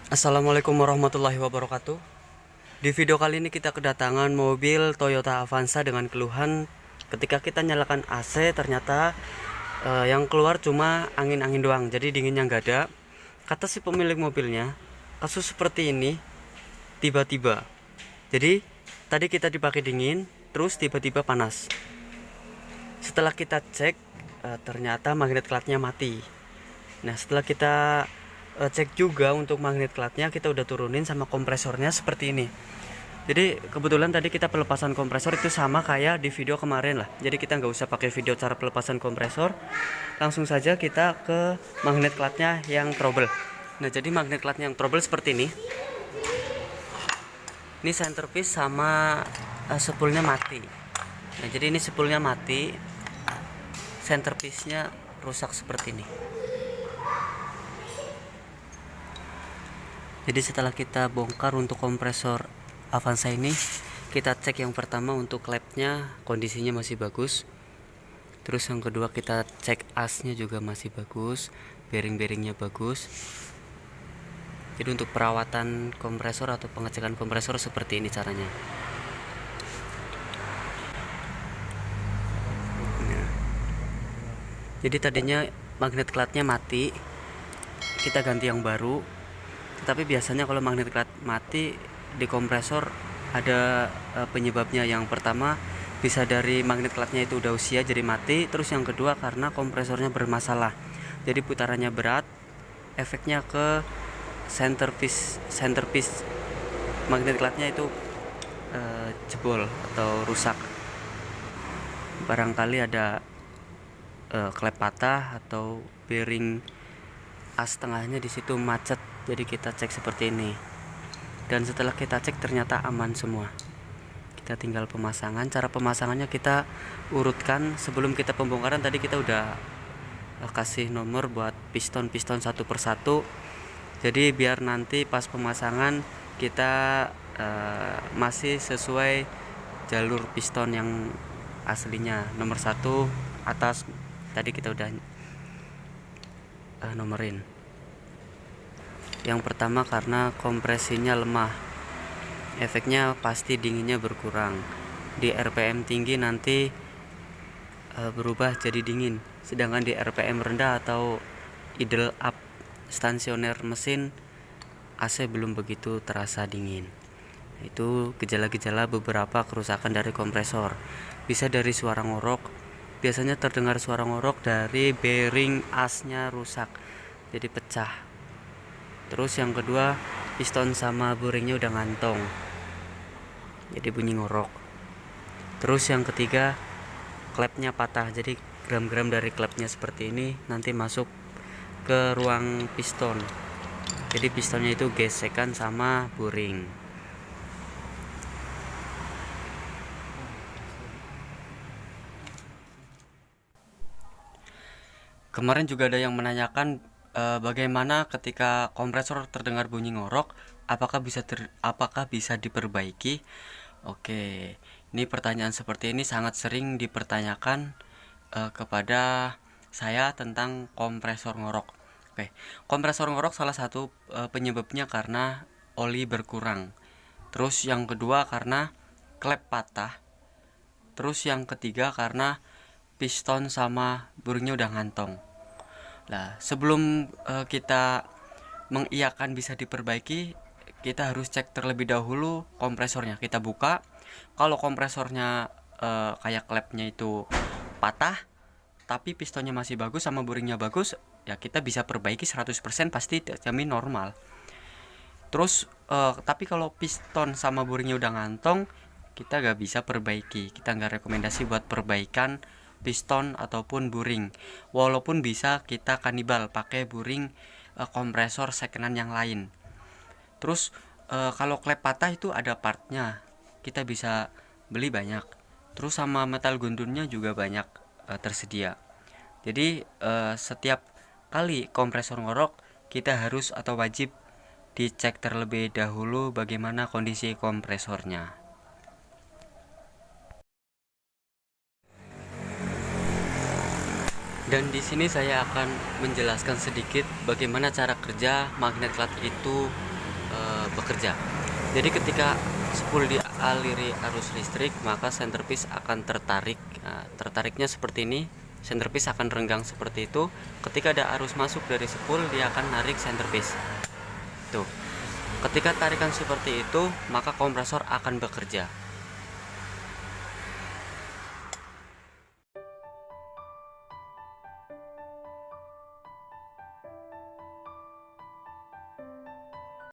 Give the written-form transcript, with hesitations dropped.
Assalamualaikum warahmatullahi wabarakatuh. Di video kali ini kita kedatangan mobil Toyota Avanza dengan keluhan ketika kita nyalakan AC ternyata yang keluar cuma angin-angin doang, jadi dinginnya nggak ada. Kata si pemilik mobilnya, kasus seperti ini tiba-tiba. Jadi tadi kita dipakai dingin, terus tiba-tiba panas. Setelah kita cek, ternyata magnet clutch-nya mati. Nah, setelah kita cek juga untuk magnet clutch-nya, kita udah turunin sama kompresornya seperti ini. Jadi kebetulan tadi kita pelepasan kompresor itu sama kayak di video kemarin lah. Jadi kita nggak usah pakai video cara pelepasan kompresor, langsung saja kita ke magnet clutch-nya yang trouble. Nah, jadi magnet clutch-nya yang trouble seperti ini. Ini centerpiece sama spoolnya mati. Nah, jadi ini spoolnya mati, centerpiece-nya rusak seperti ini. Jadi setelah kita bongkar untuk kompresor Avanza ini, kita cek yang pertama untuk klepnya kondisinya masih bagus. Terus yang kedua kita cek asnya juga masih bagus, bearing-bearingnya bagus. Jadi untuk perawatan kompresor atau pengecekan kompresor seperti ini caranya. Nah, jadi tadinya magnet clutch-nya mati, kita ganti yang baru. Tetapi biasanya kalau magnet clutch mati di kompresor ada penyebabnya. Yang pertama bisa dari magnet clutch-nya itu udah usia jadi mati, terus yang kedua karena kompresornya bermasalah. Jadi putarannya berat, efeknya ke centerpiece magnet clutch-nya itu jebol atau rusak. Barangkali ada klep patah atau bearing as tengahnya di situ macet. Jadi kita cek seperti ini. Dan setelah kita cek ternyata aman semua. Kita tinggal pemasangan. Cara pemasangannya kita urutkan. Sebelum kita pembongkaran tadi kita udah kasih nomor buat piston satu persatu. Jadi biar nanti pas pemasangan kita masih sesuai jalur piston yang aslinya. Nomor 1 atas tadi kita udah nomerin. Yang pertama karena kompresinya lemah, efeknya pasti dinginnya berkurang. Di RPM tinggi nanti berubah jadi dingin, sedangkan di RPM rendah atau idle up stasioner mesin AC belum begitu terasa dingin. Itu gejala-gejala beberapa kerusakan dari kompresor. Bisa dari suara ngorok, biasanya terdengar suara ngorok dari bearing asnya rusak, jadi pecah. Terus yang kedua, piston sama bearingnya udah ngantong, jadi bunyi ngorok. Terus yang ketiga, klepnya patah. Jadi gram-gram dari klepnya seperti ini nanti masuk ke ruang piston. Jadi pistonnya itu gesekan sama bearing. Kemarin juga ada yang menanyakan bagaimana ketika kompresor terdengar bunyi ngorok, apakah bisa diperbaiki? Oke, ini pertanyaan seperti ini sangat sering dipertanyakan kepada saya tentang kompresor ngorok. Oke, kompresor ngorok salah satu penyebabnya karena oli berkurang. Terus yang kedua karena klep patah. Terus yang ketiga karena piston sama bearingnya udah ngantong. Nah, sebelum kita mengiyakan bisa diperbaiki, kita harus cek terlebih dahulu kompresornya. Kita buka, kalau kompresornya kayak klepnya itu patah, tapi pistonnya masih bagus sama bearingnya bagus, ya kita bisa perbaiki 100%, pasti jamin normal. Terus tapi kalau piston sama bearingnya udah ngantong, kita gak bisa perbaiki. Kita gak rekomendasi buat perbaikan piston ataupun bearing, walaupun bisa kita kanibal pakai bearing kompresor secondan yang lain. Terus kalau klep patah itu ada partnya, kita bisa beli banyak. Terus sama metal gundurnya juga banyak tersedia. Jadi setiap kali kompresor ngorok, kita harus atau wajib dicek terlebih dahulu bagaimana kondisi kompresornya. Dan di sini saya akan menjelaskan sedikit bagaimana cara kerja magnet clutch itu bekerja. Jadi ketika spool dialiri arus listrik, maka centerpiece akan tertarik. Nah, tertariknya seperti ini, centerpiece akan renggang seperti itu. Ketika ada arus masuk dari spool, dia akan narik centerpiece. Tuh. Ketika tarikan seperti itu, maka kompresor akan bekerja.